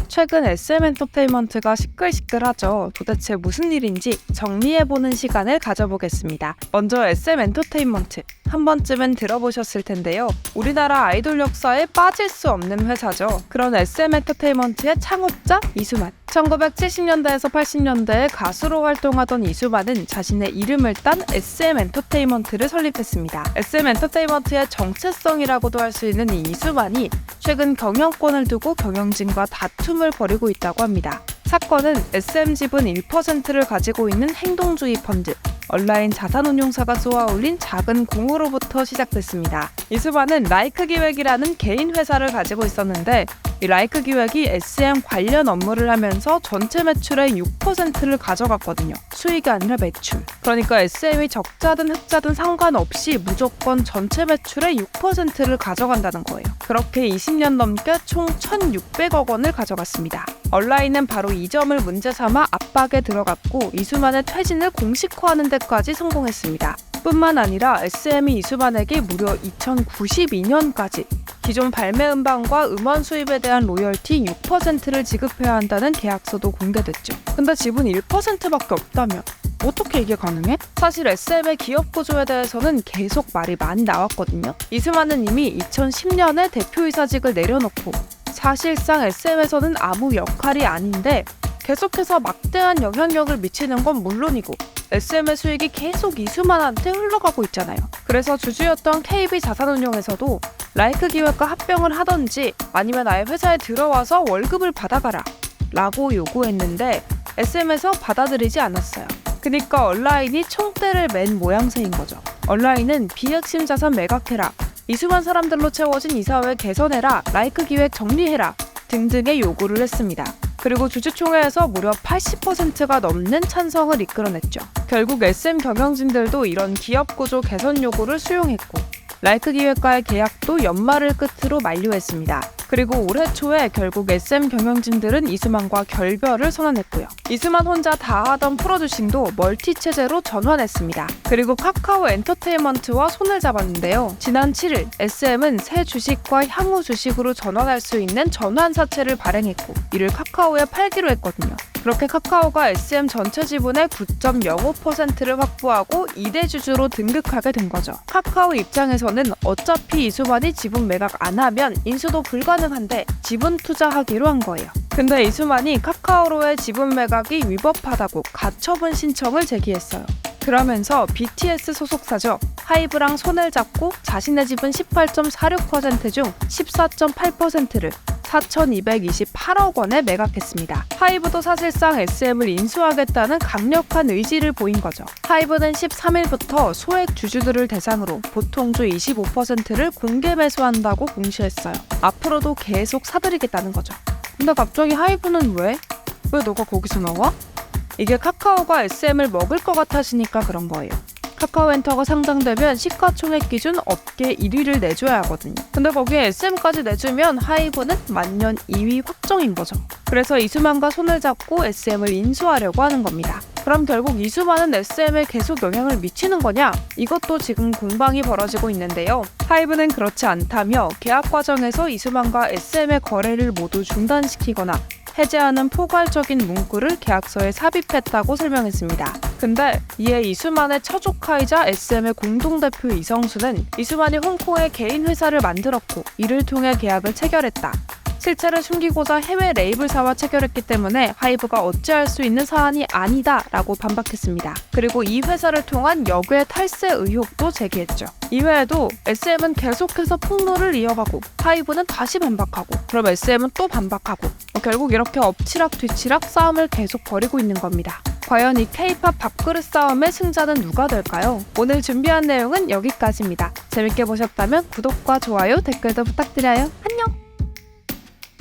최근 SM엔터테인먼트가 시끌시끌하죠. 도대체 무슨 일인지 정리해보는 시간을 가져보겠습니다. 먼저 SM엔터테인먼트, 한 번쯤은 들어보셨을 텐데요. 우리나라 아이돌 역사에 빠질 수 없는 회사죠. 그런 SM엔터테인먼트의 창업자 이수만. 1970년대에서 80년대에 가수로 활동하던 이수만은 자신의 이름을 딴 SM엔터테인먼트를 설립했습니다. SM엔터테인먼트의 정체성이라고도 할 수 있는 이 이수만이 최근 경영권을 두고 경영진과 다툼을 벌이고 있다고 합니다. 사건은 SM 지분 1%를 가지고 있는 행동주의 펀드, 온라인 자산운용사가 쏘아올린 작은 공으로부터 시작됐습니다. 이수만은 라이크 기획이라는 개인 회사를 가지고 있었는데 이 라이크 기획이 SM 관련 업무를 하면서 전체 매출의 6%를 가져갔거든요. 수익이 아니라 매출. 그러니까 SM이 적자든 흑자든 상관없이 무조건 전체 매출의 6%를 가져간다는 거예요. 그렇게 20년 넘게 총 1,600억 원을 가져갔습니다. 온라인은 바로 이 점을 문제 삼아 압박에 들어갔고 이수만의 퇴진을 공식화하는 데까지 성공했습니다. 뿐만 아니라 SM이 이수만에게 무려 2092년까지 기존 발매 음반과 음원 수입에 대한 로열티 6%를 지급해야 한다는 계약서도 공개됐죠. 근데 지분 1%밖에 없다면 어떻게 이게 가능해? 사실 SM의 기업 구조에 대해서는 계속 말이 많이 나왔거든요. 이수만은 이미 2010년에 대표이사직을 내려놓고 사실상 SM에서는 아무 역할이 아닌데 계속해서 막대한 영향력을 미치는 건 물론이고 SM의 수익이 계속 이수만한테 흘러가고 있잖아요. 그래서 주주였던 KB자산운용에서도 라이크 기획과 합병을 하던지 아니면 아예 회사에 들어와서 월급을 받아가라 라고 요구했는데 SM에서 받아들이지 않았어요. 그러니까 온라인이 총대를 맨 모양새인 거죠. 온라인은 비핵심 자산 매각해라, 이수만 사람들로 채워진 이사회 개선해라, 라이크 기획 정리해라 등등의 요구를 했습니다. 그리고 주주총회에서 무려 80%가 넘는 찬성을 이끌어냈죠. 결국 SM 경영진들도 이런 기업 구조 개선 요구를 수용했고 라이크 기획과의 계약도 연말을 끝으로 만료했습니다. 그리고 올해 초에 결국 SM 경영진들은 이수만과 결별을 선언했고요. 이수만 혼자 다 하던 프로듀싱도 멀티체제로 전환했습니다. 그리고 카카오 엔터테인먼트와 손을 잡았는데요. 지난 7일 SM은 새 주식과 향후 주식으로 전환할 수 있는 전환사채를 발행했고 이를 카카오에 팔기로 했거든요. 그렇게 카카오가 SM 전체 지분의 9.05%를 확보하고 2대 주주로 등극하게 된 거죠. 카카오 입장에서는 어차피 이수만이 지분 매각 안 하면 인수도 불가능한데 지분 투자하기로 한 거예요. 근데 이수만이 카카오로의 지분 매각이 위법하다고 가처분 신청을 제기했어요. 그러면서 BTS 소속사죠. 하이브랑 손을 잡고 자신의 지분 18.46% 중 14.8%를 4,228억 원에 매각했습니다. 하이브도 사실상 SM을 인수하겠다는 강력한 의지를 보인 거죠. 하이브는 13일부터 소액 주주들을 대상으로 보통주 25%를 공개 매수한다고 공시했어요. 앞으로도 계속 사들이겠다는 거죠. 근데 갑자기 하이브는 왜? 왜 너가 거기서 나와? 이게 카카오가 SM을 먹을 것 같아지니까 그런 거예요. 카카오엔터가 상장되면 시가총액 기준 업계 1위를 내줘야 하거든요. 근데 거기에 SM까지 내주면 하이브는 만년 2위 확정인 거죠. 그래서 이수만과 손을 잡고 SM을 인수하려고 하는 겁니다. 그럼 결국 이수만은 SM에 계속 영향을 미치는 거냐? 이것도 지금 공방이 벌어지고 있는데요. 하이브는 그렇지 않다며 계약 과정에서 이수만과 SM의 거래를 모두 중단시키거나 해제하는 포괄적인 문구를 계약서에 삽입했다고 설명했습니다. 근데 이에 이수만의 처조카이자 SM의 공동대표 이성수는 이수만이 홍콩에 개인 회사를 만들었고 이를 통해 계약을 체결했다. 실체를 숨기고자 해외 레이블사와 체결했기 때문에 하이브가 어찌할 수 있는 사안이 아니다 라고 반박했습니다. 그리고 이 회사를 통한 역외 탈세 의혹도 제기했죠. 이외에도 SM은 계속해서 폭로를 이어가고 하이브는 다시 반박하고 그럼 SM은 또 반박하고 결국 이렇게 엎치락 뒤치락 싸움을 계속 벌이고 있는 겁니다. 과연 이 K-팝 밥그릇 싸움의 승자는 누가 될까요? 오늘 준비한 내용은 여기까지입니다. 재밌게 보셨다면 구독과 좋아요, 댓글도 부탁드려요. 안녕!